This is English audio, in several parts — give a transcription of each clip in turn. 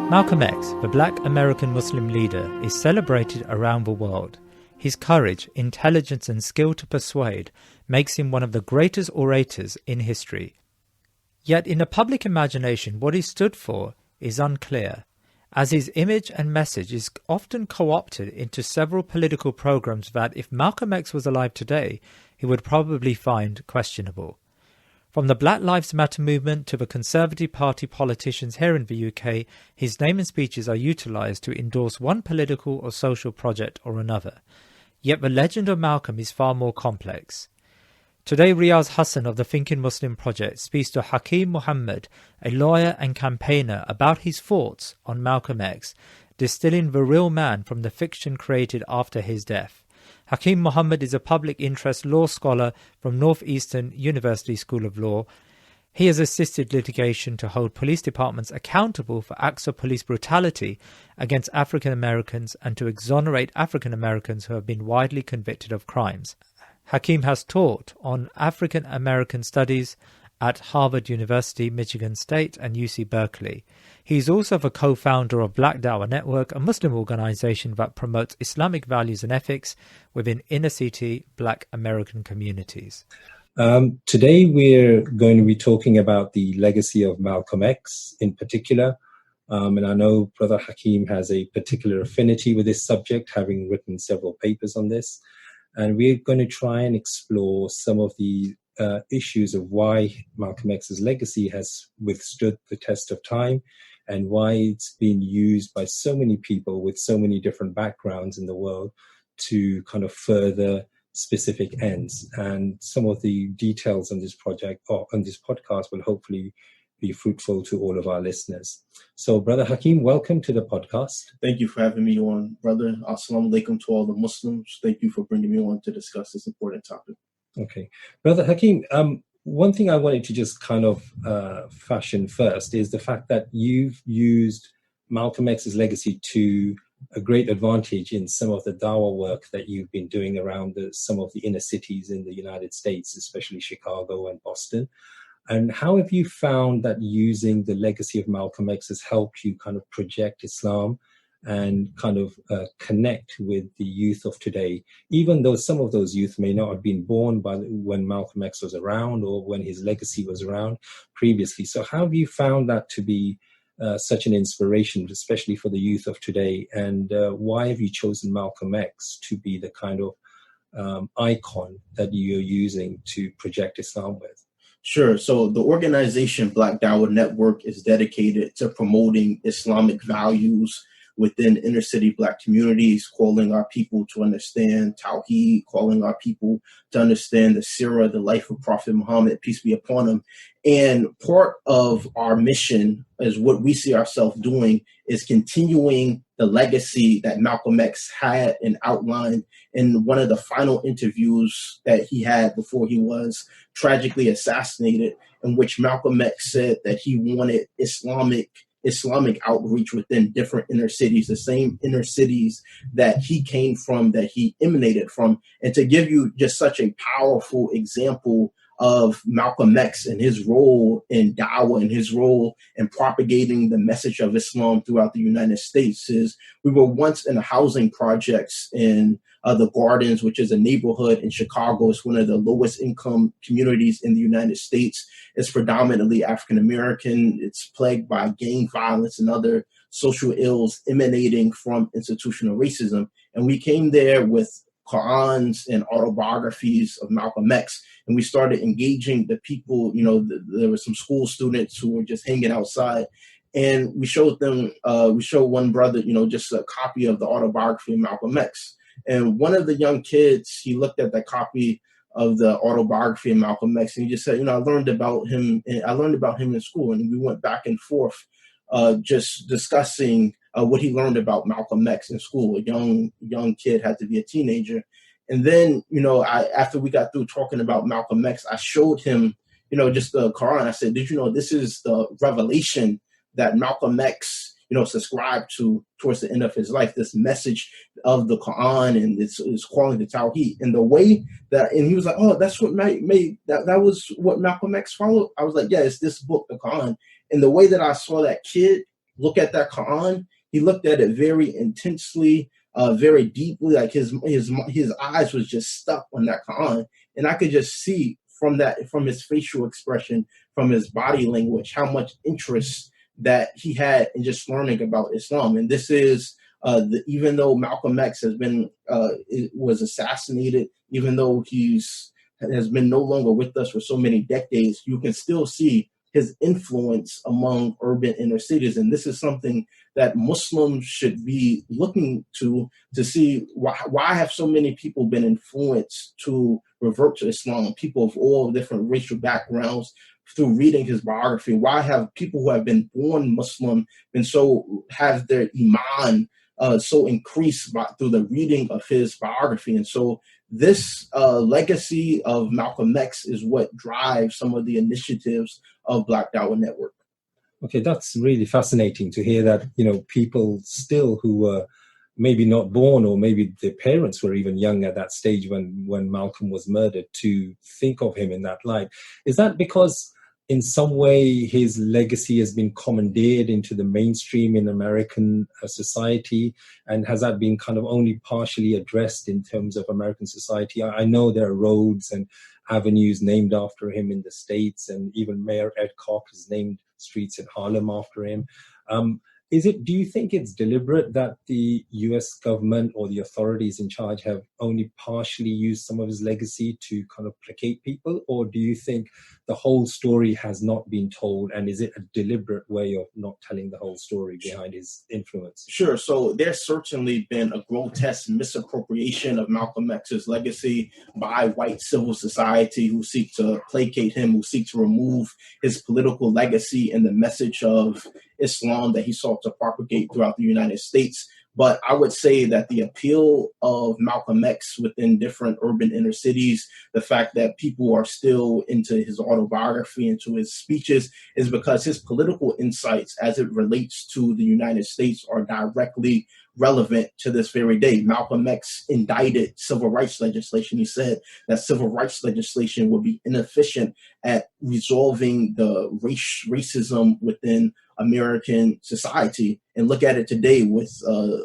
Malcolm X, the Black American Muslim leader, is celebrated around the world. His courage, intelligence and skill to persuade makes him one of the greatest orators in history. Yet in the public imagination, what he stood for is unclear, as his image and message is often co-opted into several political programs that, if Malcolm X was alive today, he would probably find questionable. From the Black Lives Matter movement to the Conservative Party politicians here in the UK, his name and speeches are utilised to endorse one political or social project or another. Yet the legend of Malcolm is far more complex. Today, Riaz Hasan of the Thinking Muslim Project speaks to Hakeem Muhammad, a lawyer and campaigner, about his thoughts on Malcolm X, distilling the real man from the fiction created after his death. Hakeem Muhammad is a public interest law scholar from Northeastern University School of Law. He has assisted litigation to hold police departments accountable for acts of police brutality against African Americans and to exonerate African Americans who have been widely convicted of crimes. Hakeem has taught on African American studies at Harvard University, Michigan State and U.C. Berkeley. He is also the co-founder of Black Dawah Network, a Muslim organization that promotes Islamic values and ethics within inner-city Black American communities. Today we're going to be talking about the legacy of Malcolm X in particular. And I know Brother Hakeem has a particular affinity with this subject, having written several papers on this. And we're going to try and explore some of the issues of why Malcolm X's legacy has withstood the test of time and why it's been used by so many people with so many different backgrounds in the world to kind of further specific ends. And some of the details on this project or on this podcast will hopefully be fruitful to all of our listeners. So, Brother Hakeem, welcome to the podcast. Thank you for having me on, brother. Assalamu alaikum to all the Muslims. Thank you for bringing me on to discuss this important topic. Okay. Brother Hakeem, one thing I wanted to just kind of fashion first is the fact that you've used Malcolm X's legacy to a great advantage in some of the dawah work that you've been doing around some of the inner cities in the United States, especially Chicago and Boston. And how have you found that using the legacy of Malcolm X has helped you kind of project Islam and kind of connect with the youth of today, even though some of those youth may not have been born by when Malcolm X was around or when his legacy was around previously? So how have you found that to be such an inspiration, especially for the youth of today? And why have you chosen Malcolm X to be the kind of icon that you're using to project Islam with? Sure. So the organization Black Dawah Network is dedicated to promoting Islamic values within inner city Black communities, calling our people to understand Tawheed, calling our people to understand the Sirah, the life of Prophet Muhammad, peace be upon him. And part of our mission is what we see ourselves doing is continuing the legacy that Malcolm X had and outlined in one of the final interviews that he had before he was tragically assassinated, in which Malcolm X said that he wanted Islamic outreach within different inner cities, the same inner cities that he came from, that he emanated from. And to give you just such a powerful example of Malcolm X and his role in Dawah and his role in propagating the message of Islam throughout the United States is we were once in the housing projects in the Gardens, which is a neighborhood in Chicago. It's one of the lowest income communities in the United States. It's predominantly African American. It's plagued by gang violence and other social ills emanating from institutional racism. And we came there with Qur'ans and autobiographies of Malcolm X. And we started engaging the people. You know, there were some school students who were just hanging outside. And we showed them, we showed one brother, you know, just a copy of the autobiography of Malcolm X. And one of the young kids, he looked at that copy of the autobiography of Malcolm X, and he just said, you know, I learned about him in school. And we went back and forth just discussing what he learned about Malcolm X in school. A young kid, had to be a teenager. And then, you know, after we got through talking about Malcolm X, I showed him, you know, just the Quran. I said, did you know this is the revelation that Malcolm X, you know, subscribed to towards the end of his life, this message of the Quran and its calling to Tawheed. And the way that, and he was like, oh, that's what made that was what Malcolm X followed. I was like, yeah, it's this book, the Quran. And the way that I saw that kid look at that Quran, he looked at it very intensely, very deeply. Like his eyes was just stuck on that Quran, and I could just see from his facial expression, from his body language, how much interest that he had in just learning about Islam. And this is even though Malcolm X was assassinated, even though has been no longer with us for so many decades, you can still see his influence among urban inner cities. And this is something that Muslims should be looking to see why have so many people been influenced to revert to Islam, people of all different racial backgrounds, through reading his biography. Why have people who have been born Muslim have their iman so increased through the reading of his biography? And so this legacy of Malcolm X is what drives some of the initiatives of Black Dawah Network. Okay, that's really fascinating to hear that, people still who were maybe not born, or maybe their parents were even young at that stage when Malcolm was murdered, to think of him in that light. Is that because in some way his legacy has been commandeered into the mainstream in American society? And has that been kind of only partially addressed in terms of American society? I know there are roads and avenues named after him in the States, and even Mayor Ed Koch has named streets in Harlem after him. Do you think it's deliberate that the US government or the authorities in charge have only partially used some of his legacy to kind of placate people? Or do you think the whole story has not been told? And is it a deliberate way of not telling the whole story behind his influence? Sure. So there's certainly been a grotesque misappropriation of Malcolm X's legacy by white civil society who seek to placate him, who seek to remove his political legacy and the message of Islam that he sought to propagate throughout the United States. But I would say that the appeal of Malcolm X within different urban inner cities, the fact that people are still into his autobiography, into his speeches, is because his political insights as it relates to the United States are directly relevant to this very day. Malcolm X indicted civil rights legislation. He said that civil rights legislation would be inefficient at resolving the racism within American society. And look at it today with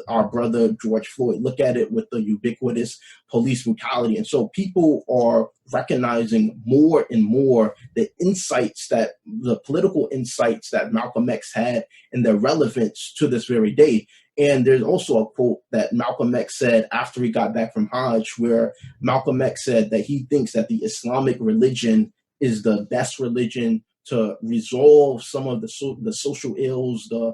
our brother George Floyd. Look at it with the ubiquitous police brutality. And so people are recognizing more and more the political insights that Malcolm X had and their relevance to this very day. And there's also a quote that Malcolm X said after he got back from Hajj, where Malcolm X said that he thinks that the Islamic religion is the best religion to resolve some of the social ills, the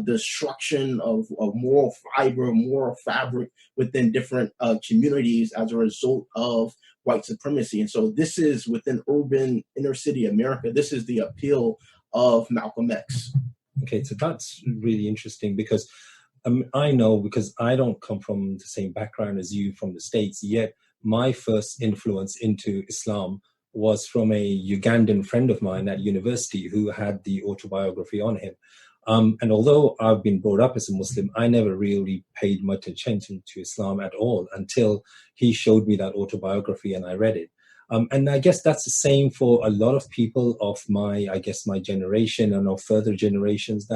destruction of moral fiber, moral fabric within different communities as a result of white supremacy. And so this is within urban inner city America. This is the appeal of Malcolm X. Okay, so that's really interesting because I know, because I don't come from the same background as you from the States, yet my first influence into Islam was from a Ugandan friend of mine at university who had the autobiography on him. And although I've been brought up as a Muslim, I never really paid much attention to Islam at all until he showed me that autobiography and I read it. And I guess that's the same for a lot of people of my generation and of further generations,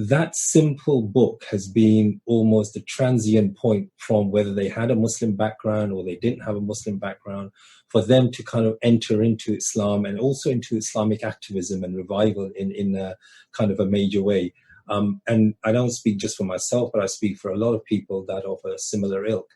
that simple book has been almost a transient point from whether they had a Muslim background or they didn't have a Muslim background, for them to kind of enter into Islam and also into Islamic activism and revival in a kind of a major way. And I don't speak just for myself, but I speak for a lot of people that of a similar ilk.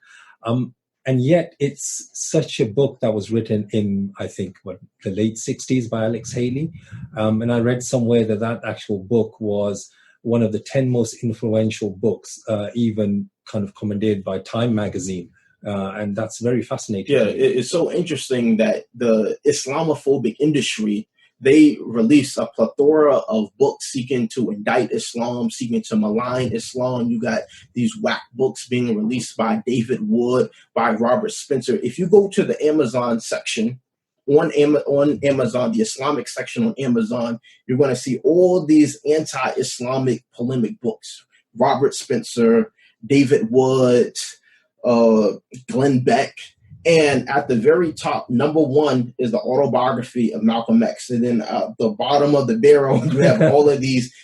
And yet it's such a book that was written in, I think, the late 60s by Alex Haley. And I read somewhere that actual book was one of the 10 most influential books, even kind of commandeered by Time magazine. And that's very fascinating. Yeah, it's so interesting that the Islamophobic industry, they release a plethora of books seeking to indict Islam, seeking to malign Islam. You got these whack books being released by David Wood, by Robert Spencer. If you go to the Amazon section, on Amazon, the Islamic section on Amazon, you're going to see all these anti-Islamic polemic books. Robert Spencer, David Wood, Glenn Beck. And at the very top, number one is the autobiography of Malcolm X. And then at the bottom of the barrel, you have all of these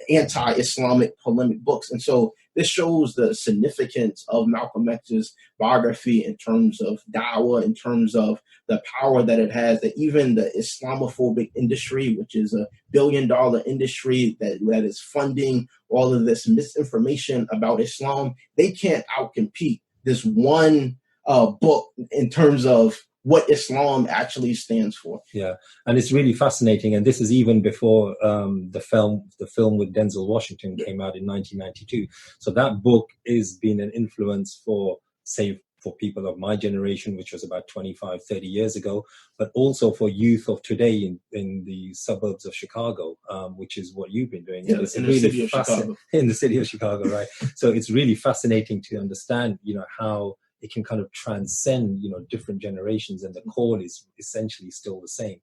anti-Islamic polemic books. And so this shows the significance of Malcolm X's biography in terms of dawah, in terms of the power that it has, that even the Islamophobic industry, which is a billion-dollar industry that is funding all of this misinformation about Islam, they can't outcompete this one book in terms of what Islam actually stands for. Yeah, and it's really fascinating. And this is even before the film with Denzel Washington came out in 1992. So that book is been an influence for, say, for people of my generation, which was about 25, 30 years ago, but also for youth of today in the suburbs of Chicago, which is what you've been doing. Yeah, in the city of Chicago. In the city of Chicago, right? So it's really fascinating to understand, how it can kind of transcend, different generations, and the call is essentially still the same.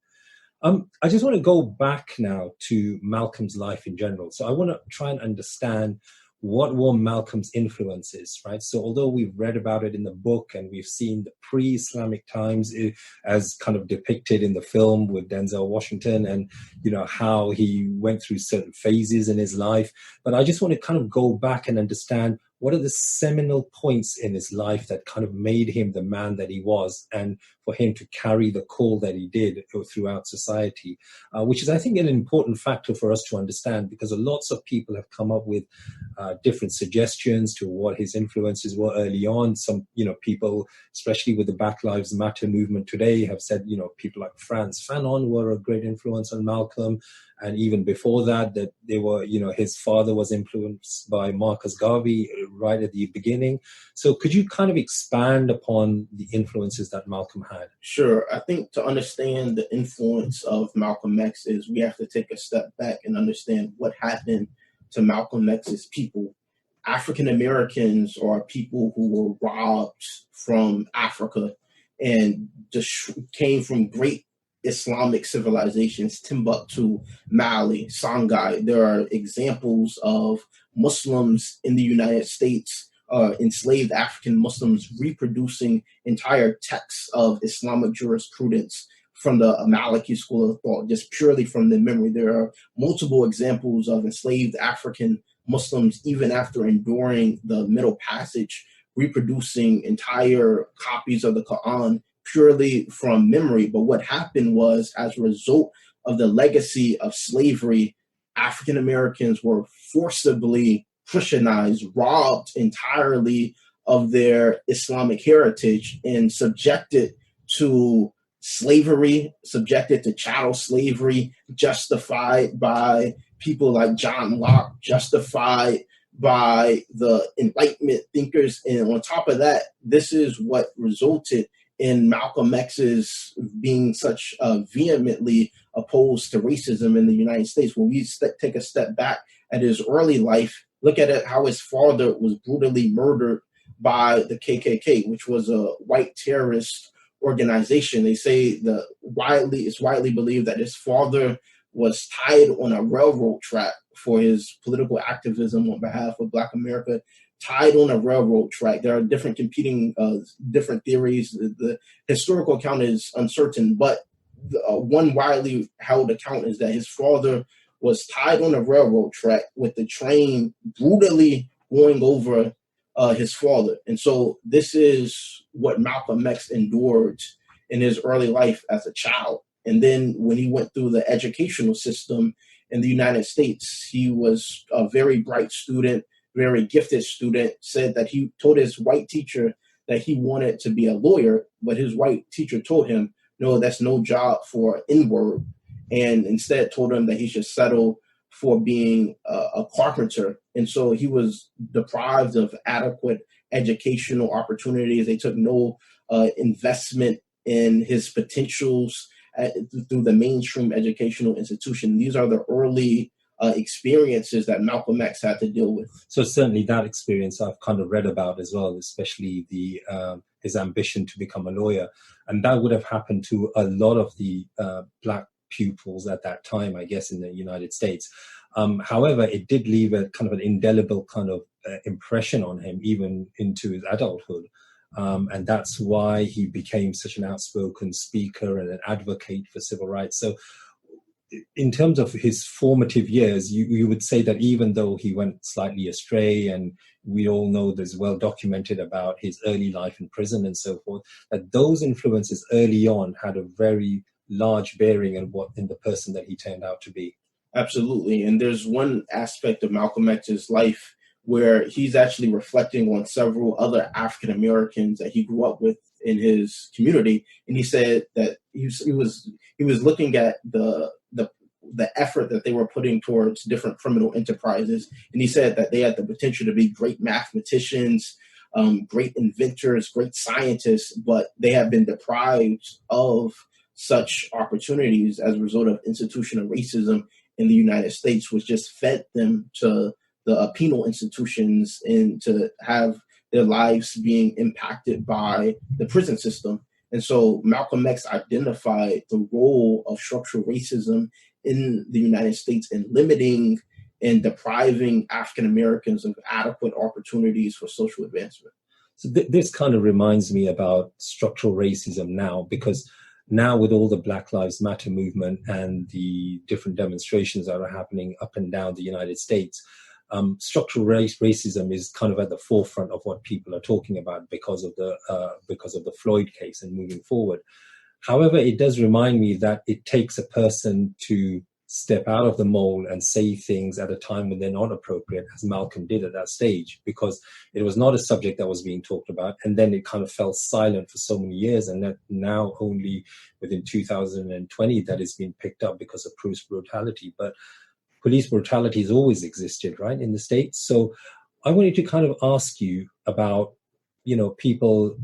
I just want to go back now to Malcolm's life in general. So I want to try and understand what were Malcolm's influences, right? So although we've read about it in the book and we've seen the pre-Islamic times as kind of depicted in the film with Denzel Washington, and, how he went through certain phases in his life. But I just want to kind of go back and understand what are the seminal points in his life that kind of made him the man that he was, and for him to carry the call that he did throughout society, which is, I think, an important factor for us to understand, because lots of people have come up with different suggestions to what his influences were early on. Some, people, especially with the Black Lives Matter movement today, have said, people like Frantz Fanon were a great influence on Malcolm. And even before that they were, his father was influenced by Marcus Garvey right at the beginning. So could you kind of expand upon the influences that Malcolm had? Sure. I think to understand the influence of Malcolm X is we have to take a step back and understand what happened to Malcolm X's people. African Americans are people who were robbed from Africa and just came from great Islamic civilizations, Timbuktu, Mali, Songhai. There are examples of Muslims in the United States, enslaved African Muslims, reproducing entire texts of Islamic jurisprudence from the Maliki school of thought, just purely from the memory. There are multiple examples of enslaved African Muslims, even after enduring the Middle Passage, reproducing entire copies of the Quran purely from memory. But what happened was, as a result of the legacy of slavery, African Americans were forcibly Christianized, robbed entirely of their Islamic heritage, and subjected to slavery, subjected to chattel slavery, justified by people like John Locke, justified by the Enlightenment thinkers. And on top of that, this is what resulted in Malcolm X's being such vehemently opposed to racism in the United States. When we take a step back at his early life, look at it, how his father was brutally murdered by the KKK, which was a white terrorist organization. They say it's widely believed that his father was tied on a railroad track for his political activism on behalf of Black America, tied on a railroad track. There are different competing, different theories. The historical account is uncertain, but one widely held account is that his father was tied on a railroad track with the train brutally going over his father. And so this is what Malcolm X endured in his early life as a child. And then when he went through the educational system in the United States, he was a very bright student, very gifted student, said that he told his white teacher that he wanted to be a lawyer, but his white teacher told him, no, that's no job for an N-word, and instead told him that he should settle for being a carpenter. And so he was deprived of adequate educational opportunities. They took no investment in his potentials through the mainstream educational institution. These are the early experiences that Malcolm X had to deal with. So certainly that experience I've kind of read about as well, especially his ambition to become a lawyer. And that would have happened to a lot of the Black pupils at that time, I guess, in the United States. However, it did leave a kind of an indelible kind of impression on him, even into his adulthood. And that's why he became such an outspoken speaker and an advocate for civil rights. So in terms of his formative years, you would say that even though he went slightly astray, and we all know there's well documented about his early life in prison and so forth, that those influences early on had a very large bearing in the person that he turned out to be. Absolutely. And there's one aspect of Malcolm X's life where he's actually reflecting on several other African Americans that he grew up with in his community. And he said that he was looking at the effort that they were putting towards different criminal enterprises. And he said that they had the potential to be great mathematicians, great inventors, great scientists, but they have been deprived of such opportunities as a result of institutional racism in the United States, which just fed them to the penal institutions and to have their lives being impacted by the prison system. And so Malcolm X identified the role of structural racism in the United States in limiting and depriving African Americans of adequate opportunities for social advancement. So this kind of reminds me about structural racism now, because now with all the Black Lives Matter movement and the different demonstrations that are happening up and down the United States, structural racism is kind of at the forefront of what people are talking about because of the Floyd case and moving forward. However, it does remind me that it takes a person to step out of the mold and say things at a time when they're not appropriate, as Malcolm did at that stage, because it was not a subject that was being talked about. And then it kind of fell silent for so many years. And that now only within 2020 that it's been picked up because of police brutality. But police brutality has always existed, right, in the States. So I wanted to kind of ask you about, people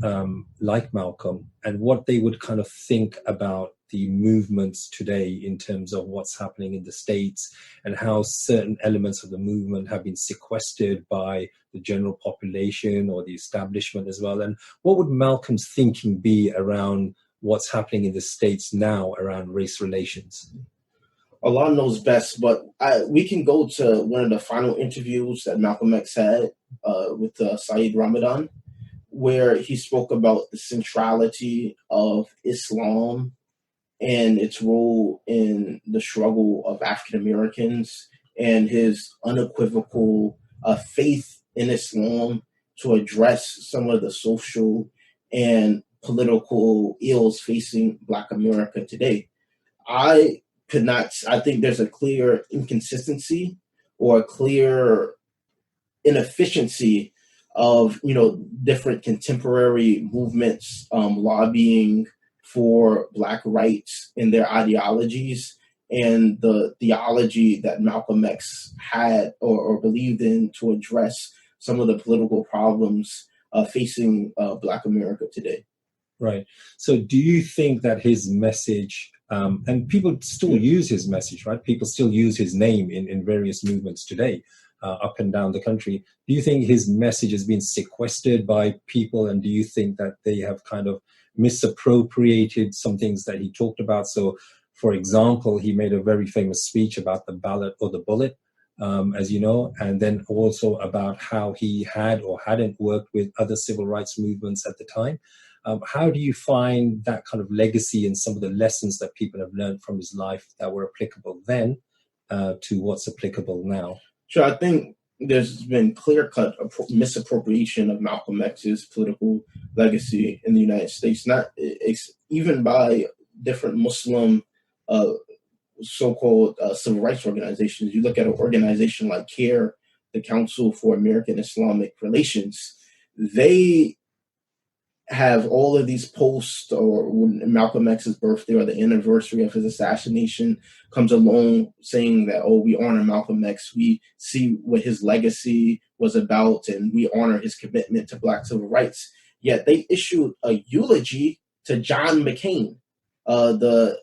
like Malcolm and what they would kind of think about the movements today in terms of what's happening in the States and how certain elements of the movement have been sequestered by the general population or the establishment as well. And what would Malcolm's thinking be around what's happening in the States now around race relations? Allah knows best, but we can go to one of the final interviews that Malcolm X had with Saeed Ramadan, where he spoke about the centrality of Islam and its role in the struggle of African Americans and his unequivocal faith in Islam to address some of the social and political ills facing Black America today. I think there's a clear inconsistency or a clear inefficiency of, different contemporary movements lobbying for Black rights and their ideologies and the theology that Malcolm X had or believed in to address some of the political problems facing Black America today. Right. So do you think that his message, and people still use his message, right? People still use his name in various movements today, up and down the country. Do you think his message has been sequestered by people? And do you think that they have kind of misappropriated some things that he talked about? So, for example, he made a very famous speech about the ballot or the bullet, as you know, and then also about how he had or hadn't worked with other civil rights movements at the time. How do you find that kind of legacy and some of the lessons that people have learned from his life that were applicable then to what's applicable now? Sure, I think there's been clear-cut misappropriation of Malcolm X's political legacy in the United States, even by different Muslim so-called civil rights organizations. You look at an organization like CARE, the Council for American Islamic Relations, they have all of these posts, or when Malcolm X's birthday or the anniversary of his assassination comes along, saying that, we honor Malcolm X, we see what his legacy was about, and we honor his commitment to Black civil rights. Yet they issued a eulogy to John McCain, the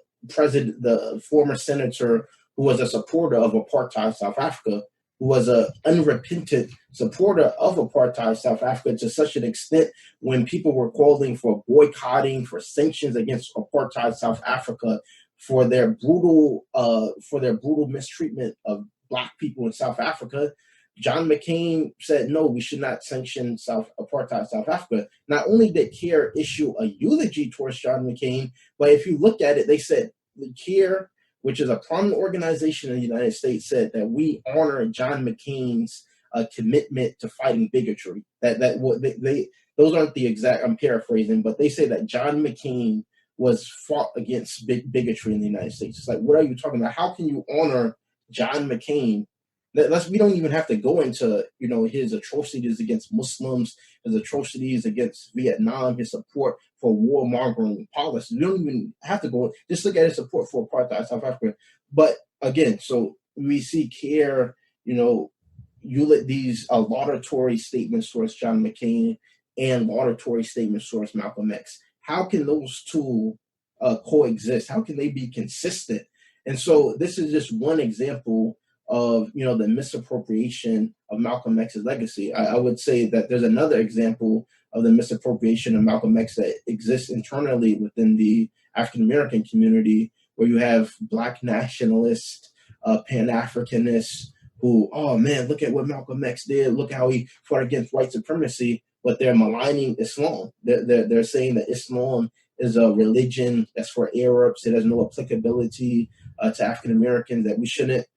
former senator who was a supporter of apartheid South Africa, who was an unrepentant supporter of apartheid South Africa, to such an extent when people were calling for boycotting, for sanctions against apartheid South Africa, for their brutal mistreatment of Black people in South Africa. John McCain said, no, we should not sanction apartheid South Africa. Not only did CARE issue a eulogy towards John McCain, but if you look at it, they said CARE which is a prominent organization in the United States, said that we honor John McCain's commitment to fighting bigotry. That what they those aren't the exact, I'm paraphrasing, but they say that John McCain was fought against bigotry in the United States. It's like, what are you talking about? How can you honor John McCain? We don't even have to go into, his atrocities against Muslims, his atrocities against Vietnam, his support for warmongering policies. We don't even have to go, just look at his support for apartheid South Africa. But again, so we see here, these laudatory statements towards John McCain and laudatory statements towards Malcolm X. How can those two coexist? How can they be consistent? And so this is just one example of, the misappropriation of Malcolm X's legacy. I would say that there's another example of the misappropriation of Malcolm X that exists internally within the African-American community, where you have Black nationalists, Pan-Africanists who, oh man, look at what Malcolm X did. Look how he fought against white supremacy, but they're maligning Islam. They're saying that Islam is a religion that's for Arabs. It has no applicability to African-Americans, that we shouldn't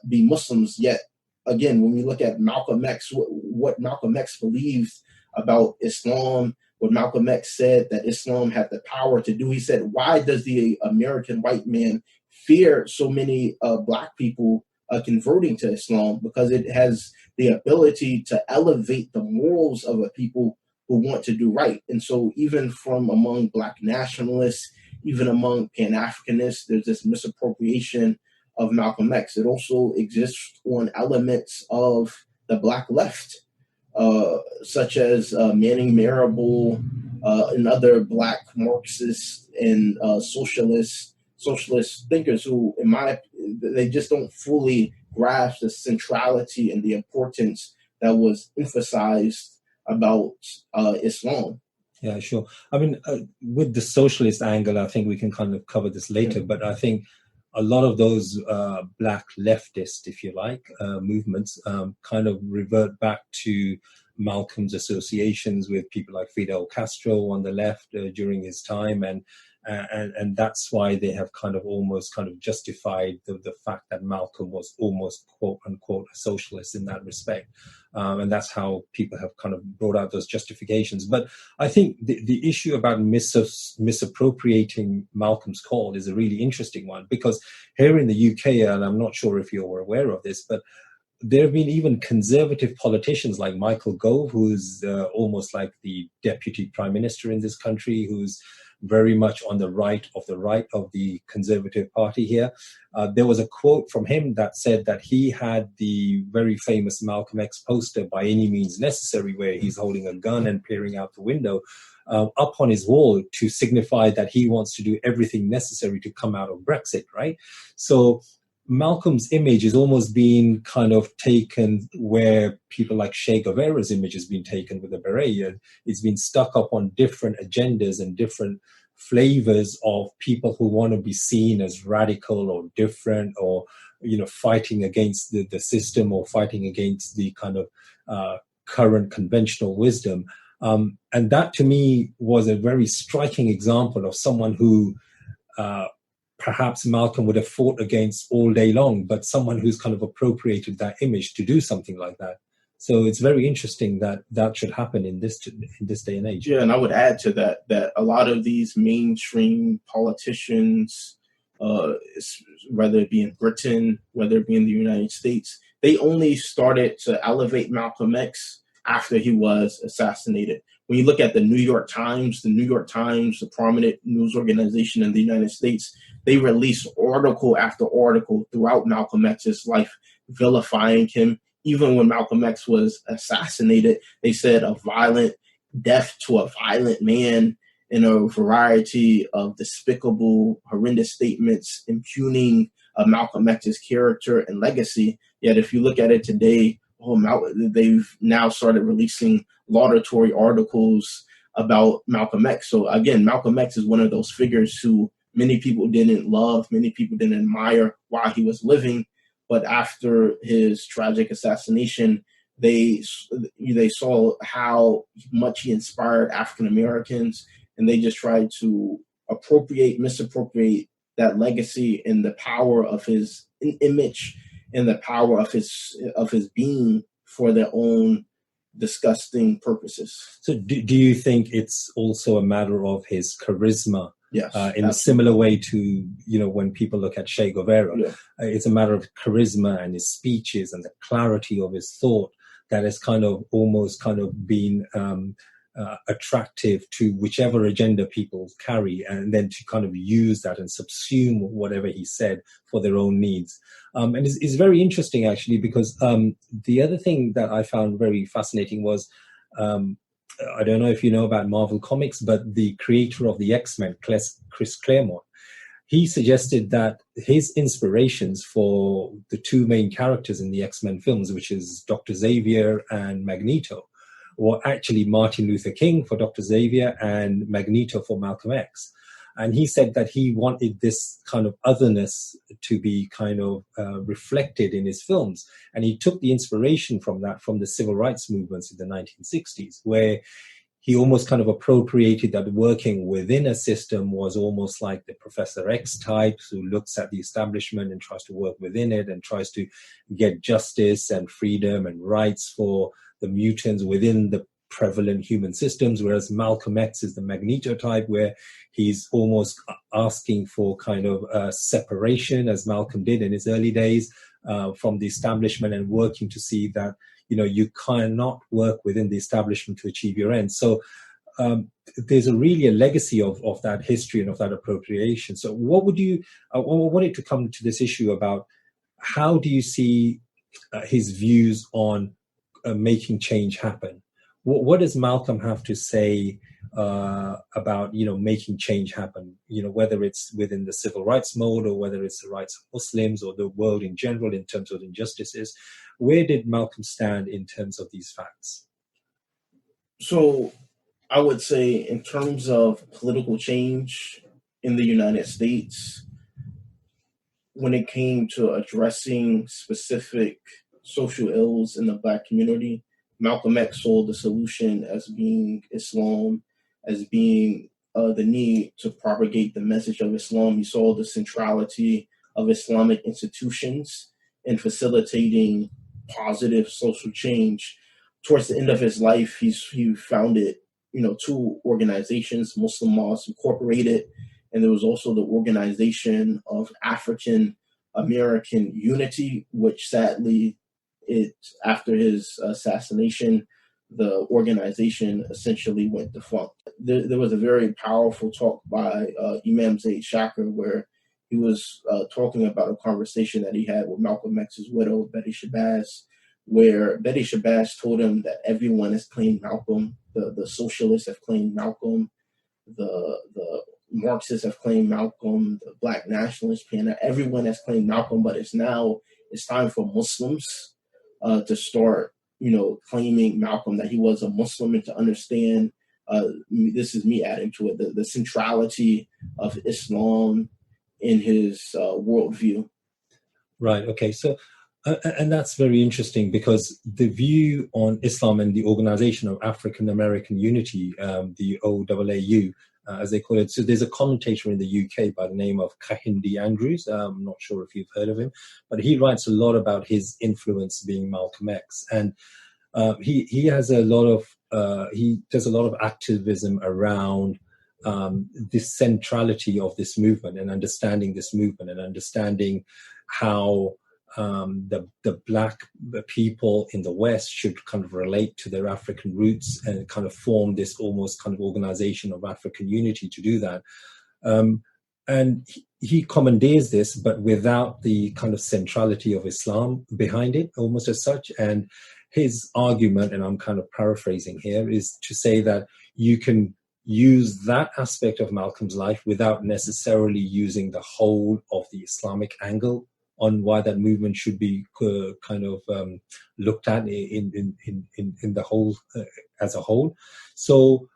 be Muslims. Yet, again, when we look at Malcolm X, what Malcolm X believed about Islam, what Malcolm X said that Islam had the power to do, he said, why does the American white man fear so many Black people converting to Islam? Because it has the ability to elevate the morals of a people who want to do right. And so even from among Black nationalists, even among Pan-Africanists, there's this misappropriation of Malcolm X. It also exists on elements of the Black left, such as Manning Marable and other Black Marxists and socialist thinkers who, they just don't fully grasp the centrality and the importance that was emphasized about Islam. Yeah, sure. I mean, with the socialist angle, I think we can kind of cover this later, but I think a lot of those Black leftist, if you like, movements kind of revert back to Malcolm's associations with people like Fidel Castro on the left during his time, and that's why they have almost justified the fact that Malcolm was almost quote unquote a socialist in that respect, and that's how people have kind of brought out those justifications. But I think the issue about misappropriating Malcolm's call is a really interesting one, because here in the UK, and I'm not sure if you're aware of this, but there have been even conservative politicians like Michael Gove, who's almost like the deputy prime minister in this country, who's very much on the right of the Conservative Party here. There was a quote from him that said that he had the very famous Malcolm X poster, By Any Means Necessary, where he's holding a gun and peering out the window, up on his wall to signify that he wants to do everything necessary to come out of Brexit, right? So Malcolm's image is almost being kind of taken where people like Che Guevara's image has been taken with the beret, and it's been stuck up on different agendas and different flavors of people who want to be seen as radical or different, or fighting against the system, or fighting against the kind of current conventional wisdom. And that to me was a very striking example of someone who perhaps Malcolm would have fought against all day long, but someone who's kind of appropriated that image to do something like that. So it's very interesting that that should happen in this day and age. Yeah, and I would add to that a lot of these mainstream politicians, whether it be in Britain, whether it be in the United States, they only started to elevate Malcolm X after he was assassinated. When you look at the New York Times, the prominent news organization in the United States, they released article after article throughout Malcolm X's life, vilifying him. Even when Malcolm X was assassinated, they said a violent death to a violent man, in a variety of despicable, horrendous statements impugning Malcolm X's character and legacy. Yet if you look at it today, they've now started releasing laudatory articles about Malcolm X. So again, Malcolm X is one of those figures who many people didn't love, many people didn't admire while he was living. But after his tragic assassination, they saw how much he inspired African Americans, and they just tried to misappropriate that legacy and the power of his image and the power of his being for their own disgusting purposes. So do you think it's also a matter of his charisma? Yes, in absolutely. a similar way to, you know, when people look at Che Guevara, Yeah. It's a matter of charisma and his speeches and the clarity of his thought that has kind of almost kind of been attractive to whichever agenda people carry, and then to kind of use that and subsume whatever he said for their own needs. And it's very interesting, actually, because the other thing that I found very fascinating was, I don't know if you know about Marvel Comics, but the creator of the X-Men, Chris Claremont, he suggested that his inspirations for the two main characters in the X-Men films, which is Dr. Xavier and Magneto, were actually Martin Luther King for Dr. Xavier and Magneto for Malcolm X. And he said that he wanted this kind of otherness to be kind of reflected in his films. And he took the inspiration from that, from the civil rights movements in the 1960s, where he almost kind of appropriated that working within a system was almost like the Professor X type, who looks at the establishment and tries to work within it and tries to get justice and freedom and rights for the mutants within the prevalent human systems, whereas Malcolm X is the Magneto type, where he's almost asking for kind of separation, as Malcolm did in his early days, from the establishment, and working to see that, you know, you cannot work within the establishment to achieve your ends. So there's really a legacy of that history and of that appropriation. So what would you, I wanted to come to this issue about how do you see his views on making change happen? What does Malcolm have to say about, you know, making change happen? You know, whether it's within the civil rights mode, or whether it's the rights of Muslims or the world in general in terms of injustices. Where did Malcolm stand in terms of these facts? So I would say, in terms of political change in the United States, when it came to addressing specific social ills in the Black community, Malcolm X saw the solution as being Islam, as being the need to propagate the message of Islam. He saw the centrality of Islamic institutions in facilitating positive social change. Towards the end of his life, he founded, you know, two organizations, Muslim Mosque Incorporated, and there was also the Organization of African American Unity, which sadly, after his assassination, the organization essentially went defunct. There was a very powerful talk by Imam Zaid Shaker, where he was talking about a conversation that he had with Malcolm X's widow, Betty Shabazz, where Betty Shabazz told him that everyone has claimed Malcolm. The socialists have claimed Malcolm. The Marxists have claimed Malcolm. The Black nationalists, everyone has claimed Malcolm. But it's time for Muslims to start, you know, claiming Malcolm, that he was a Muslim, and to understand, this is me adding to it, the centrality of Islam in his worldview. Right. Okay. So, and that's very interesting, because the view on Islam and the Organization of African American Unity, the OAAU, as they call it. So there's a commentator in the UK by the name of Kahindi Andrews. I'm not sure if you've heard of him, but he writes a lot about his influence being Malcolm X. And he has a lot of, he does a lot of activism around this centrality of this movement, and understanding this movement, and understanding how the Black people in the West should kind of relate to their African roots, and kind of form this almost kind of organization of African unity to do that. And he commandeers this, but without the kind of centrality of Islam behind it, almost as such. And his argument, and I'm kind of paraphrasing here, is to say that you can use that aspect of Malcolm's life without necessarily using the whole of the Islamic angle on why that movement should be kind of looked at in the whole, as a whole. So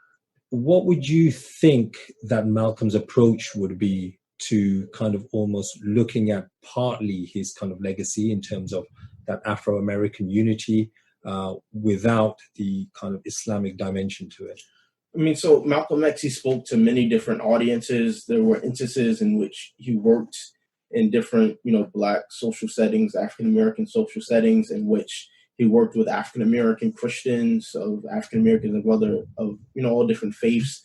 what would you think that Malcolm's approach would be to kind of almost looking at partly his kind of legacy in terms of that Afro-American unity without the kind of Islamic dimension to it? I mean, so Malcolm X, he spoke to many different audiences. There were instances in which he worked in different, Black social settings, African American social settings, in which he worked with African American Christians, of African Americans and whether of all different faiths,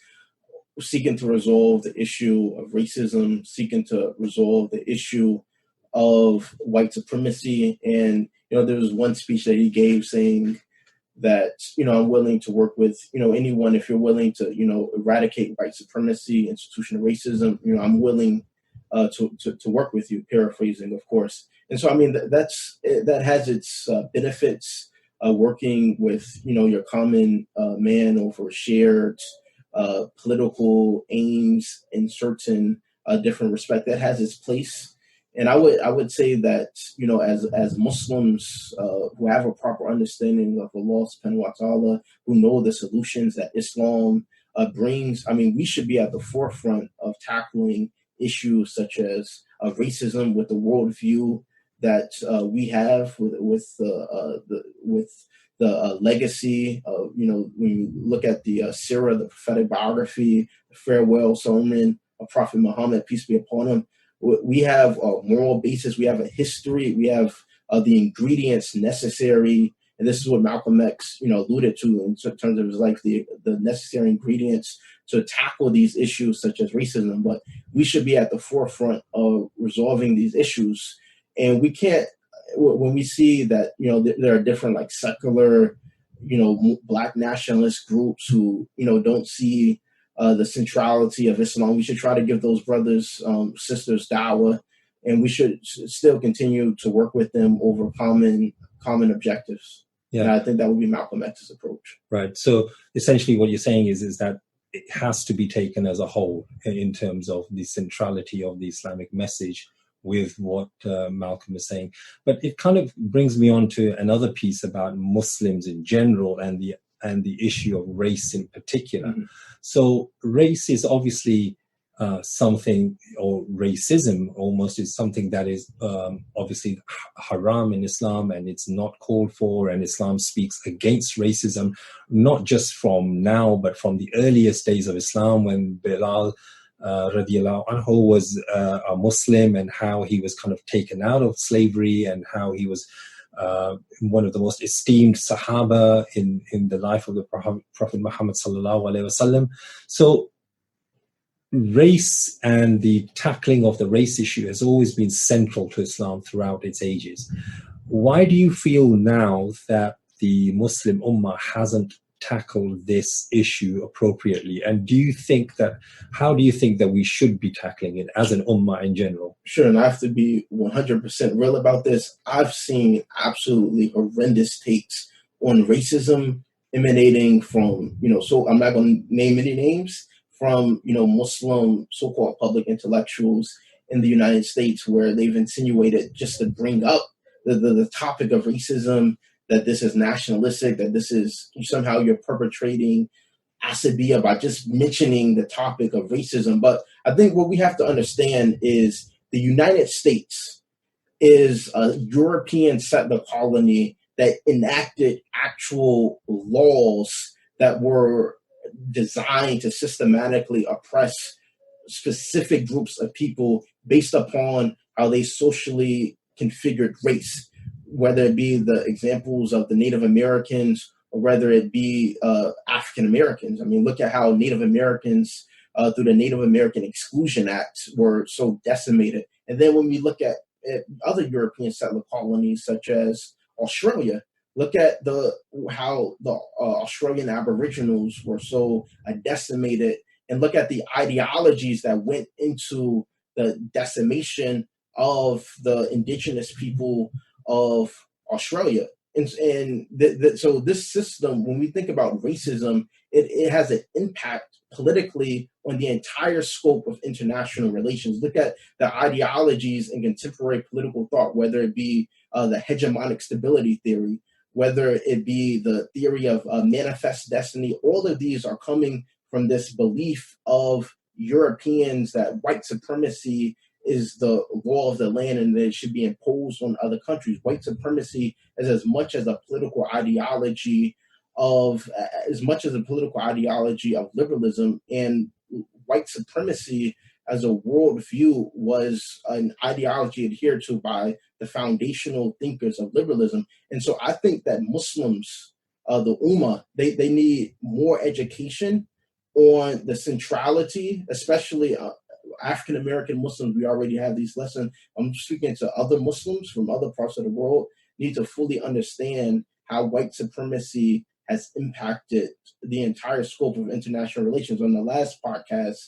seeking to resolve the issue of racism, seeking to resolve the issue of white supremacy. And there was one speech that he gave saying that I'm willing to work with anyone if you're willing to eradicate white supremacy, institutional racism. I'm willing to work with you. Paraphrasing, of course. And so I mean that has its benefits. Working with your common man over shared political aims in certain different respect, that has its place. And I would say that as Muslims who have a proper understanding of Allah subhanahu wa ta'ala, who know the solutions that Islam brings, I mean, we should be at the forefront of tackling issues such as racism with the worldview that we have with the legacy of when you look at the Sirah, the prophetic biography, the farewell sermon of Prophet Muhammad, peace be upon him. We have a moral basis, we have a history, we have the ingredients necessary, and this is what Malcolm X, alluded to in terms of his life, the necessary ingredients to tackle these issues such as racism. But we should be at the forefront of resolving these issues, and we can't. When we see that there are different like secular, Black nationalist groups who don't see the centrality of Islam, we should try to give those brothers, sisters dawah, and we should still continue to work with them over common objectives. Yeah, and I think that would be Malcolm X's approach. Right. So essentially, what you're saying is that it has to be taken as a whole in terms of the centrality of the Islamic message with what Malcolm is saying. But it kind of brings me on to another piece about Muslims in general and the issue of race in particular. Mm-hmm. So race is obviously something, or racism almost is something that is obviously haram in Islam, and it's not called for, and Islam speaks against racism, not just from now, but from the earliest days of Islam when Bilal radiallahu anhu was a Muslim, and how he was kind of taken out of slavery, and how he was one of the most esteemed Sahaba in the life of the Prophet Muhammad sallallahu alaihi wasallam. So race and the tackling of the race issue has always been central to Islam throughout its ages. Why do you feel now that the Muslim Ummah hasn't tackled this issue appropriately? And how do you think that we should be tackling it as an Ummah in general? Sure, and I have to be 100% real about this. I've seen absolutely horrendous takes on racism emanating from, so I'm not going to name any names, from, Muslim so-called public intellectuals in the United States, where they've insinuated, just to bring up the topic of racism, that this is nationalistic, that this is somehow you're perpetrating asabiya by just mentioning the topic of racism. But I think what we have to understand is the United States is a European settler colony that enacted actual laws that were designed to systematically oppress specific groups of people based upon how they socially configured race, whether it be the examples of the Native Americans or whether it be African Americans. I mean, look at how Native Americans through the Native American Exclusion Act were so decimated. And then when we look at other European settler colonies such as Australia, look at how the Australian Aboriginals were so decimated, and look at the ideologies that went into the decimation of the indigenous people of Australia. So this system, when we think about racism, it has an impact politically on the entire scope of international relations. Look at the ideologies in contemporary political thought, whether it be the hegemonic stability theory, whether it be the theory of manifest destiny. All of these are coming from this belief of Europeans that white supremacy is the law of the land and that it should be imposed on other countries. White supremacy is as much as a political ideology of as much as a political ideology of liberalism, and white supremacy as a worldview was an ideology adhered to by the foundational thinkers of liberalism. And so I think that Muslims, the Ummah, they need more education on the centrality, especially African-American Muslims. We already have these lessons. I'm speaking to other Muslims from other parts of the world, need to fully understand how white supremacy has impacted the entire scope of international relations. On the last podcast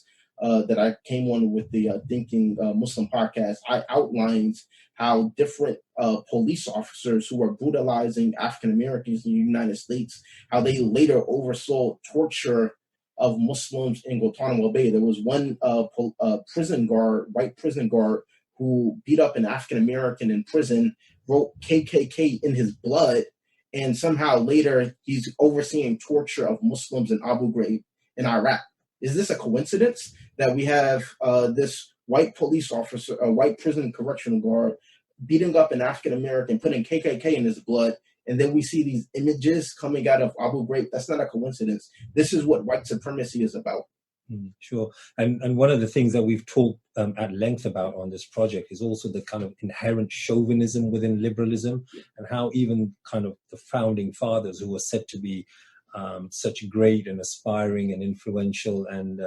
that I came on with the Thinking Muslim podcast, I outlined how different police officers who were brutalizing African Americans in the United States, how they later oversaw torture of Muslims in Guantanamo Bay. There was one prison guard, white prison guard, who beat up an African American in prison, wrote KKK in his blood, and somehow later he's overseeing torture of Muslims in Abu Ghraib in Iraq. Is this a coincidence that we have this white police officer, a white prison correctional guard, beating up an African American, putting KKK in his blood, and then we see these images coming out of Abu Ghraib? That's not a coincidence. This is what white supremacy is about. Sure. And one of the things that we've talked at length about on this project is also the kind of inherent chauvinism within liberalism, and how even kind of the founding fathers, who were said to be such great and aspiring and influential and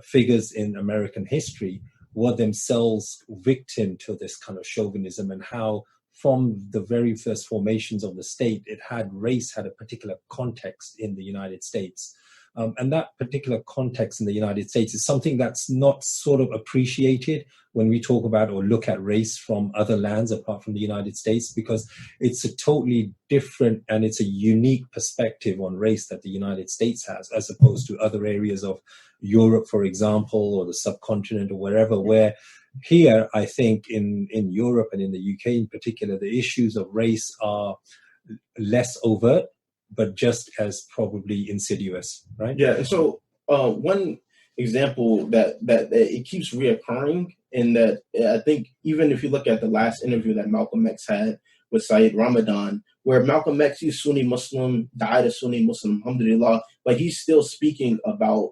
figures in American history, were themselves victim to this kind of chauvinism, and how from the very first formations of the state, race had a particular context in the United States. And that particular context in the United States is something that's not sort of appreciated when we talk about or look at race from other lands apart from the United States, because it's a totally different and it's a unique perspective on race that the United States has, as opposed to other areas of Europe, for example, or the subcontinent or wherever, where here, I think in Europe and in the UK in particular, the issues of race are less overt, but just as probably insidious, right? Yeah. And so one example that it keeps reoccurring, in that I think even if you look at the last interview that Malcolm X had with Sayyid Ramadan, where Malcolm X, he's Sunni Muslim, died a Sunni Muslim, alhamdulillah, but he's still speaking about,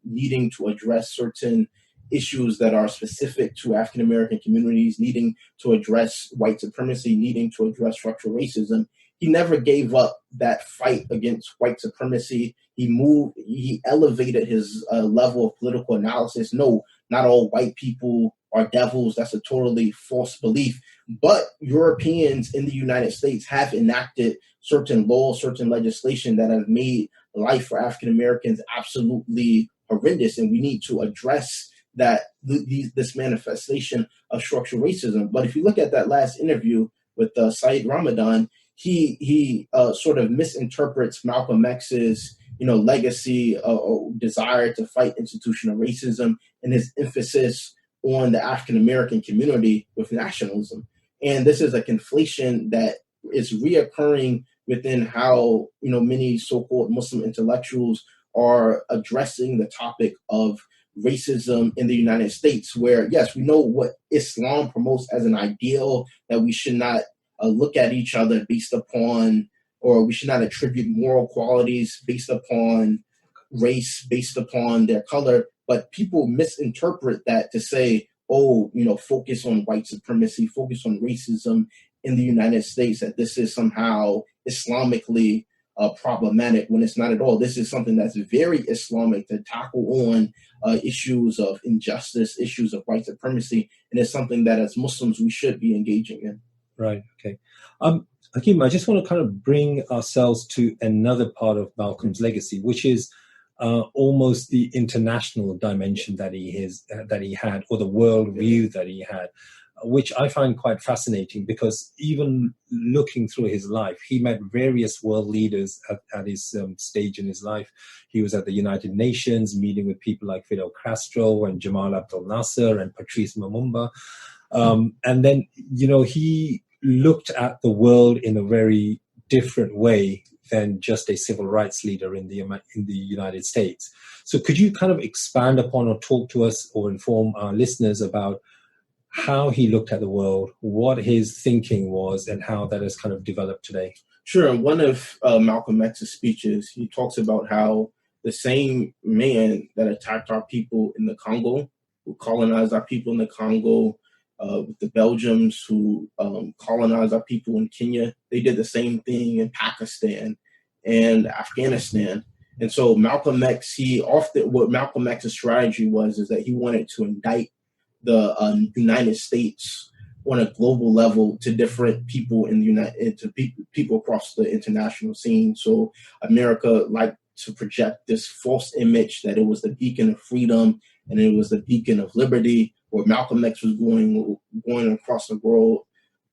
needing to address certain issues that are specific to African American communities, needing to address white supremacy, needing to address structural racism. He never gave up that fight against white supremacy. He elevated his level of political analysis. No, not all white people are devils. That's a totally false belief. But Europeans in the United States have enacted certain laws, certain legislation that have made life for African Americans absolutely horrendous. And we need to address that this manifestation of structural racism. But if you look at that last interview with Sayyid Ramadan, he sort of misinterprets Malcolm X's legacy or desire to fight institutional racism and his emphasis on the African American community with nationalism. And this is a conflation that is reoccurring within how many so-called Muslim intellectuals are addressing the topic of racism in the United States, where, yes, we know what Islam promotes as an ideal, that we should not look at each other based upon, or we should not attribute moral qualities based upon race, based upon their color. But people misinterpret that to say, focus on white supremacy, focus on racism in the United States, that this is somehow Islamically problematic, when it's not at all. This is something that's very Islamic, to tackle on issues of injustice, issues of white supremacy, and it's something that as Muslims we should be engaging in. Right. Okay. Hakeem, I just want to kind of bring ourselves to another part of Malcolm's legacy, which is almost the international dimension that he had, or the world view that he had, which I find quite fascinating, because even looking through his life, he met various world leaders at his stage in his life. He was at the United Nations, meeting with people like Fidel Castro and Jamal Abdel Nasser and Patrice Lumumba. And then, he looked at the world in a very different way than just a civil rights leader in the United States. So could you kind of expand upon or talk to us or inform our listeners about how he looked at the world, what his thinking was, and how that has kind of developed today? Sure. In one of Malcolm X's speeches, he talks about how the same man that attacked our people in the Congo, who colonized our people in the Congo, with the Belgians who colonized our people in Kenya, they did the same thing in Pakistan and Afghanistan. And so Malcolm X, what Malcolm X's strategy was is that he wanted to indict the United States on a global level to different people in the people across the international scene. So America liked to project this false image that it was the beacon of freedom and it was the beacon of liberty, where Malcolm X was going across the world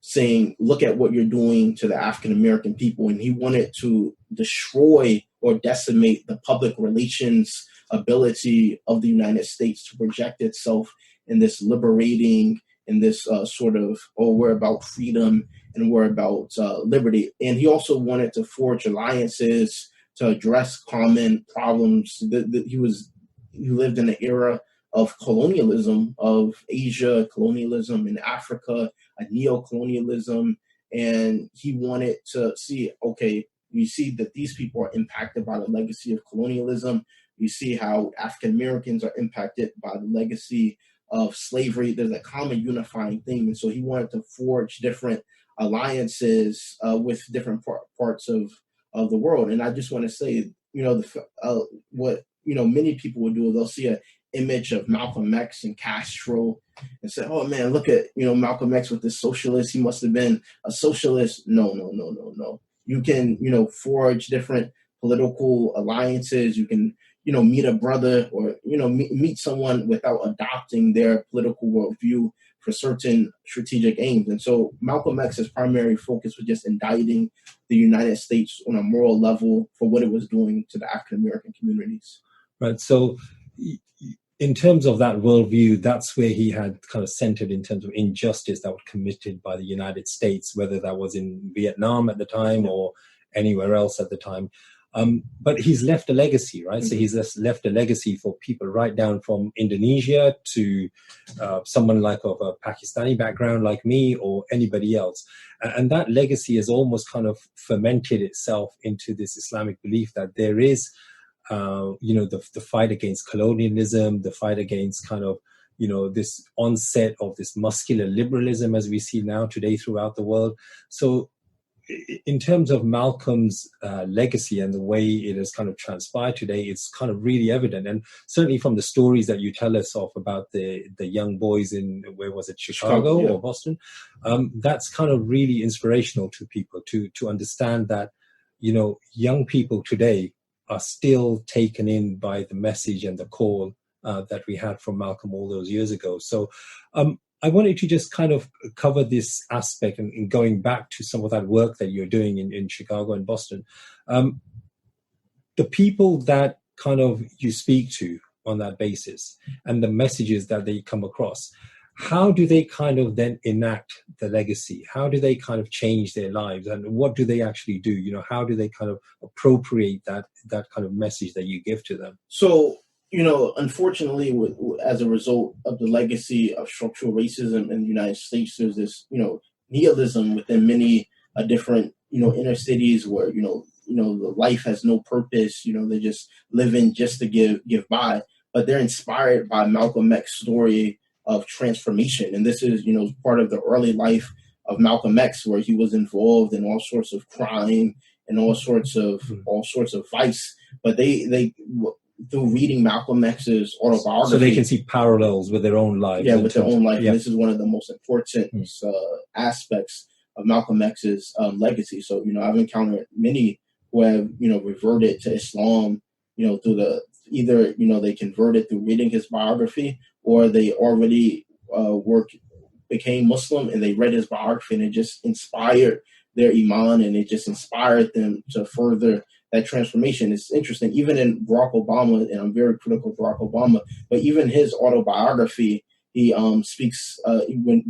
saying, look at what you're doing to the African American people. And he wanted to destroy or decimate the public relations ability of the United States to project itself in this liberating, in this sort of, oh, we're about freedom and we're about liberty. And he also wanted to forge alliances to address common problems. He lived in an era of colonialism, of Asia, colonialism in Africa, a neo-colonialism. And he wanted to see, okay, we see that these people are impacted by the legacy of colonialism. We see how African Americans are impacted by the legacy of slavery. There's a common unifying theme. And so he wanted to forge different alliances with different parts of the world. And I just want to say, what, many people will do, they'll see an image of Malcolm X and Castro and say, oh man, look at, Malcolm X with this socialist. He must have been a socialist. No. You can, forge different political alliances. You can, meet a brother or, meet someone without adopting their political worldview for certain strategic aims. And so Malcolm X's primary focus was just indicting the United States on a moral level for what it was doing to the African American communities. Right. So in terms of that worldview, that's where he had kind of centered in terms of injustice that was committed by the United States, whether that was in Vietnam at the time or anywhere else at the time. But he's left a legacy, right? Mm-hmm. So he's just left a legacy for people right down from Indonesia to someone like of a Pakistani background like me or anybody else. And that legacy has almost kind of fermented itself into this Islamic belief that there is, the fight against colonialism, the fight against kind of, this onset of this muscular liberalism as we see now today throughout the world. So in terms of Malcolm's legacy and the way it has kind of transpired today, it's kind of really evident. And certainly from the stories that you tell us of about the young boys in, where was it, Chicago or Boston, that's kind of really inspirational to people to understand that, young people today are still taken in by the message and the call that we had from Malcolm all those years ago. So I wanted to just kind of cover this aspect and going back to some of that work that you're doing in Chicago and Boston. The people that kind of you speak to on that basis and the messages that they come across, how do they kind of then enact the legacy? How do they kind of change their lives? And what do they actually do? How do they kind of appropriate that kind of message that you give to them? So, unfortunately, as a result of the legacy of structural racism in the United States, there's this, nihilism within many different, inner cities where, the life has no purpose. They're just living just to give by. But they're inspired by Malcolm X's story of transformation. And this is, part of the early life of Malcolm X, where he was involved in all sorts of crime and all sorts of vice. But they through reading Malcolm X's autobiography, so they can see parallels with their own lives. Yeah, with their own life. Yeah. And this is one of the most important aspects of Malcolm X's legacy. So, I've encountered many who have, reverted to Islam, through either they converted through reading his biography, or they already became Muslim and they read his biography and it just inspired their iman and it just inspired them to further that transformation. It's interesting, even in Barack Obama, and I'm very critical of Barack Obama, but even his autobiography, he speaks,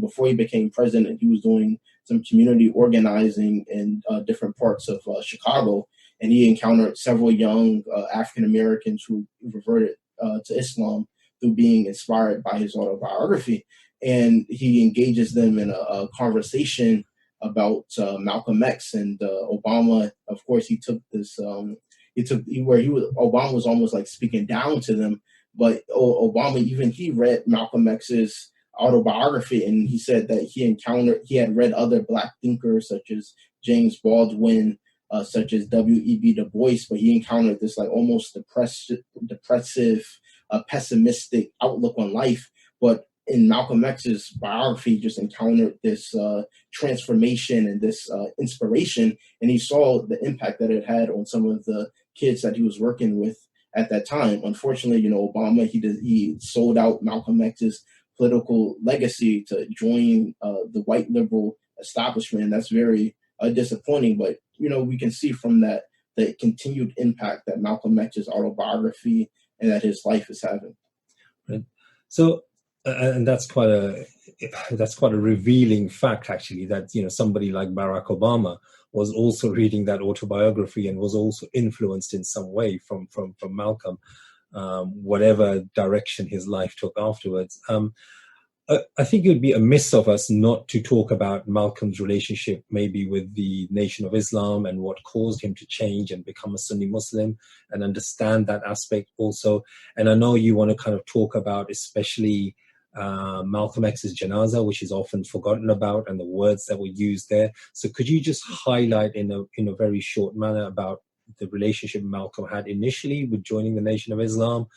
before he became president, he was doing some community organizing in different parts of Chicago, and he encountered several young African Americans who reverted to Islam through being inspired by his autobiography. And he engages them in a conversation about Malcolm X and Obama. Of course, he took this. Obama was almost like speaking down to them, but Obama, even he read Malcolm X's autobiography, and he said that he had read other Black thinkers such as James Baldwin, such as W.E.B. Du Bois, but he encountered this like almost depressive, pessimistic outlook on life. But in Malcolm X's biography, he just encountered this transformation and this inspiration, and he saw the impact that it had on some of the kids that he was working with at that time. Unfortunately, Obama, he sold out Malcolm X's political legacy to join the white liberal establishment. And that's very disappointing, but we can see from that the continued impact that Malcolm X's autobiography and that his life is having. Right. So, and that's quite a revealing fact, actually, that somebody like Barack Obama was also reading that autobiography and was also influenced in some way from Malcolm, whatever direction his life took afterwards. I think it would be amiss of us not to talk about Malcolm's relationship maybe with the Nation of Islam and what caused him to change and become a Sunni Muslim, and understand that aspect also. And I know you want to kind of talk about especially Malcolm X's janazah, which is often forgotten about, and the words that were used there. So could you just highlight in a very short manner about the relationship Malcolm had initially with joining the Nation of Islam,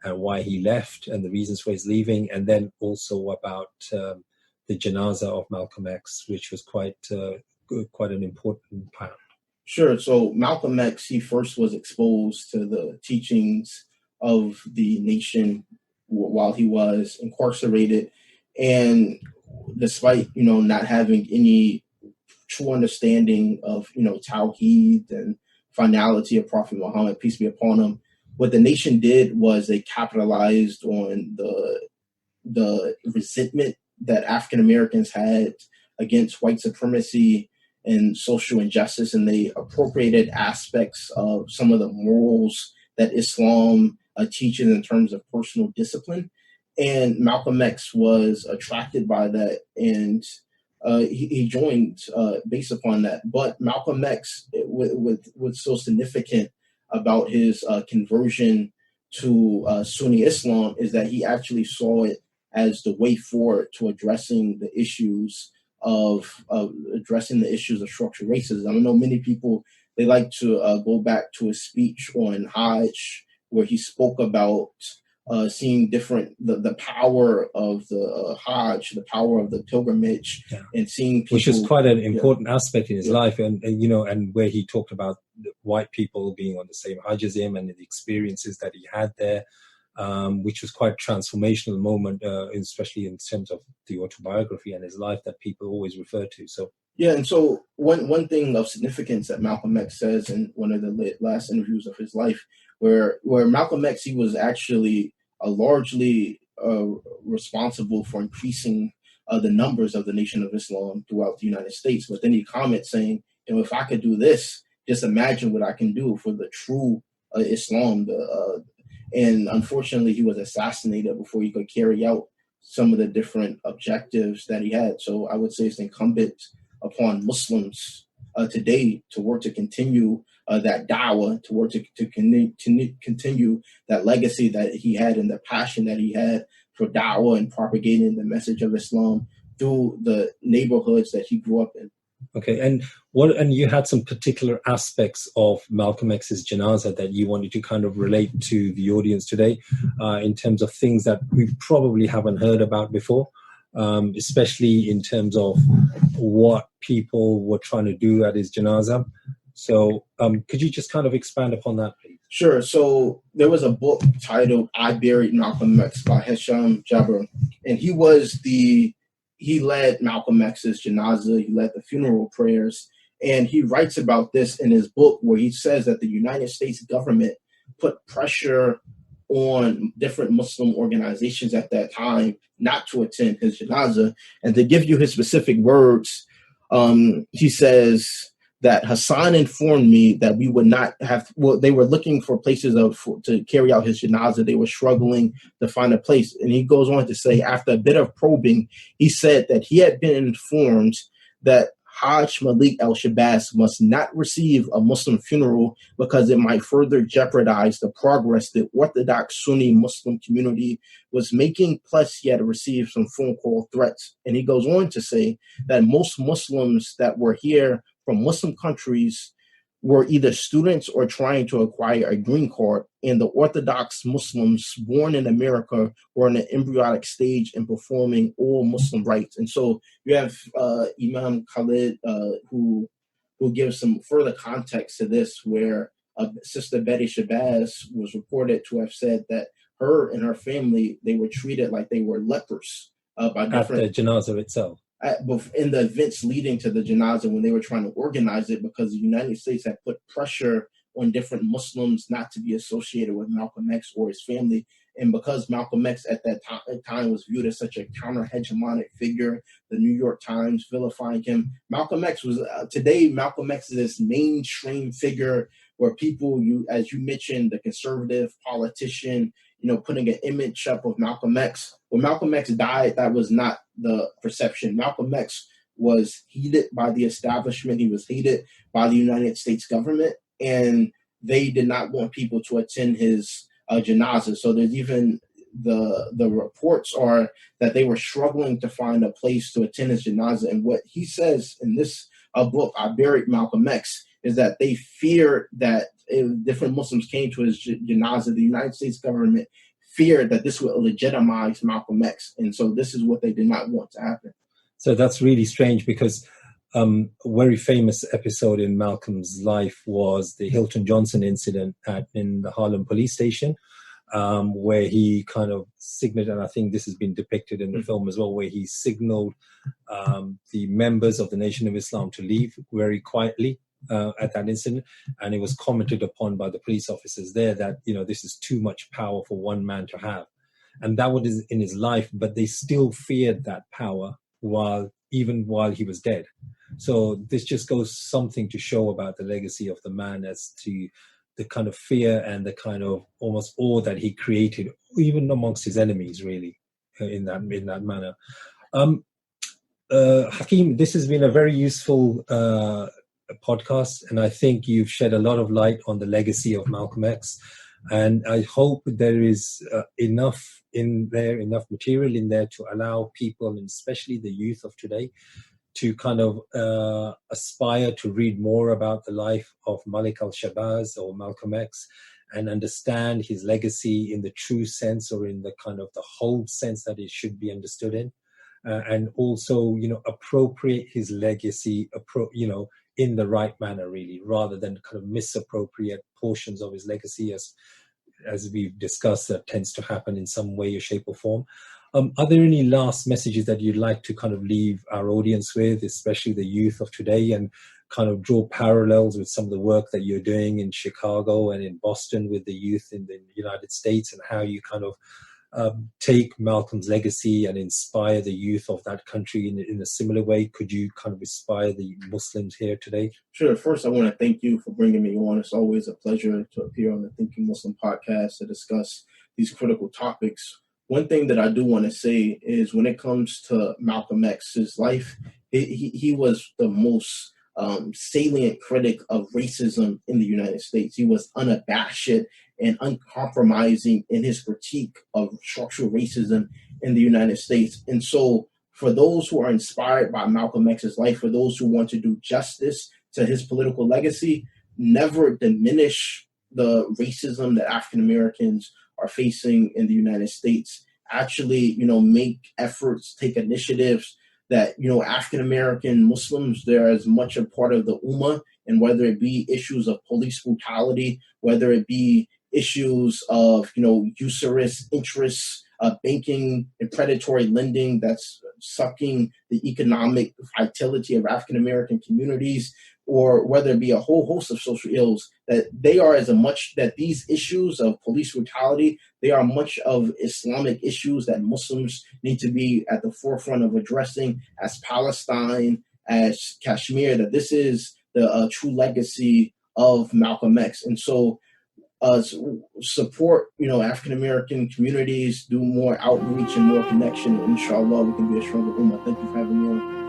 and why he left and the reasons for his leaving, and then also about the janazah of Malcolm X, which was quite an important part. Sure. So Malcolm X, he first was exposed to the teachings of the nation while he was incarcerated, and despite not having any true understanding of Tawheed and finality of Prophet Muhammad, peace be upon him, what the nation did was they capitalized on the resentment that African Americans had against white supremacy and social injustice, and they appropriated aspects of some of the morals that Islam teaches in terms of personal discipline. And Malcolm X was attracted by that, and he joined based upon that. But Malcolm X, what's so significant about his conversion to Sunni Islam is that he actually saw it as the way forward to addressing the issues of structural racism. I know many people, they like to go back to a speech on Hajj where he spoke about seeing the power of the Hajj, the power of the pilgrimage, and seeing people, which is quite an important aspect in his life, and where he talked about white people being on the same Hajj as him and the experiences that he had there, which was quite a transformational moment, especially in terms of the autobiography and his life that people always refer to. So and so one thing of significance that Malcolm X says in one of the last interviews of his life, where Malcolm X, he was actually largely responsible for increasing the numbers of the Nation of Islam throughout the United States. But then he comments saying, if I could do this, just imagine what I can do for the true Islam. And unfortunately, he was assassinated before he could carry out some of the different objectives that he had. So I would say it's incumbent upon Muslims today to work to continue that dawah, to work to continue that legacy that he had and the passion that he had for dawah and propagating the message of Islam through the neighborhoods that he grew up in. Okay, and you had some particular aspects of Malcolm X's janazah that you wanted to kind of relate to the audience today, in terms of things that we probably haven't heard about before, especially in terms of what people were trying to do at his janazah. So could you just kind of expand upon that, please? Sure. So there was a book titled I Buried Malcolm X by Hisham Jabir, and he led Malcolm X's janazah, he led the funeral prayers, and he writes about this in his book where he says that the United States government put pressure on different Muslim organizations at that time not to attend his janazah. And to give you his specific words, he says that Hasan informed me that we would not have, they were looking for places to carry out his janazah. They were struggling to find a place. And he goes on to say, after a bit of probing, he said that he had been informed that Hajj Malik al-Shabazz must not receive a Muslim funeral because it might further jeopardize the progress the Orthodox Sunni Muslim community was making, plus he had received some phone call threats. And he goes on to say that most Muslims that were here from Muslim countries were either students or trying to acquire a green card, and the Orthodox Muslims born in America were in an embryonic stage in performing all Muslim rites. And so you have Imam Khalid, who gives some further context to this, where Sister Betty Shabazz was reported to have said that her and her family, they were treated like they were lepers by different... At the janazah itself. In the events leading to the janazah, when they were trying to organize it, because the United States had put pressure on different Muslims not to be associated with Malcolm X or his family. And because Malcolm X at that time was viewed as such a counter-hegemonic figure, the New York Times vilifying him. Malcolm X was, today, Malcolm X is this mainstream figure where people, as you mentioned, the conservative politician, putting an image up of Malcolm X. When Malcolm X died, that was not the perception. Malcolm X was hated by the establishment. He was hated by the United States government, and they did not want people to attend his janazah. So there's even the reports are that they were struggling to find a place to attend his janazah. And what he says in this book, I Buried Malcolm X, is that they feared that if different Muslims came to his janazah, the United States government feared that this would legitimize Malcolm X. And so this is what they did not want to happen. So that's really strange, because a very famous episode in Malcolm's life was the Hilton Johnson incident in the Harlem police station, where he kind of signaled, and I think this has been depicted in the film as well, where he signaled the members of the Nation of Islam to leave very quietly at that incident. And it was commented upon by the police officers there that, this is too much power for one man to have. And that was in his life, but they still feared that power even while he was dead. So this just goes something to show about the legacy of the man as to the kind of fear and the kind of almost awe that he created, even amongst his enemies, really, in that manner. Hakeem, this has been a very useful podcast, and I think you've shed a lot of light on the legacy of Malcolm X. And I hope there is enough material in there to allow people, and especially the youth of today, to kind of aspire to read more about the life of Malik al-Shabazz or Malcolm X and understand his legacy in the true sense, or in the kind of the whole sense that it should be understood in. And also, appropriate his legacy, in the right manner, really, rather than kind of misappropriate portions of his legacy, as we've discussed, that tends to happen in some way or shape or form. Are there any last messages that you'd like to kind of leave our audience with, especially the youth of today, and kind of draw parallels with some of the work that you're doing in Chicago and in Boston with the youth in the United States, and how you kind of take Malcolm's legacy and inspire the youth of that country in a similar way? Could you kind of inspire the Muslims here today? Sure. First, I want to thank you for bringing me on. It's always a pleasure to appear on the Thinking Muslim podcast to discuss these critical topics. One thing that I do want to say is, when it comes to Malcolm X's life, he was the most salient critic of racism in the United States. He was unabashed and uncompromising in his critique of structural racism in the United States. And so for those who are inspired by Malcolm X's life, for those who want to do justice to his political legacy, never diminish the racism that African Americans are facing in the United States. Actually, make efforts, take initiatives that, African American Muslims, they're as much a part of the Ummah, and whether it be issues of police brutality, whether it be issues of, usurious interests, banking and predatory lending that's sucking the economic vitality of African American communities, or whether it be a whole host of social ills, that they are as much that these issues of police brutality, they are much of Islamic issues that Muslims need to be at the forefront of addressing, as Palestine, as Kashmir, that this is the true legacy of Malcolm X. And so support, African American communities, do more outreach and more connection. Inshallah, we can be a stronger ummah. Thank you for having me on.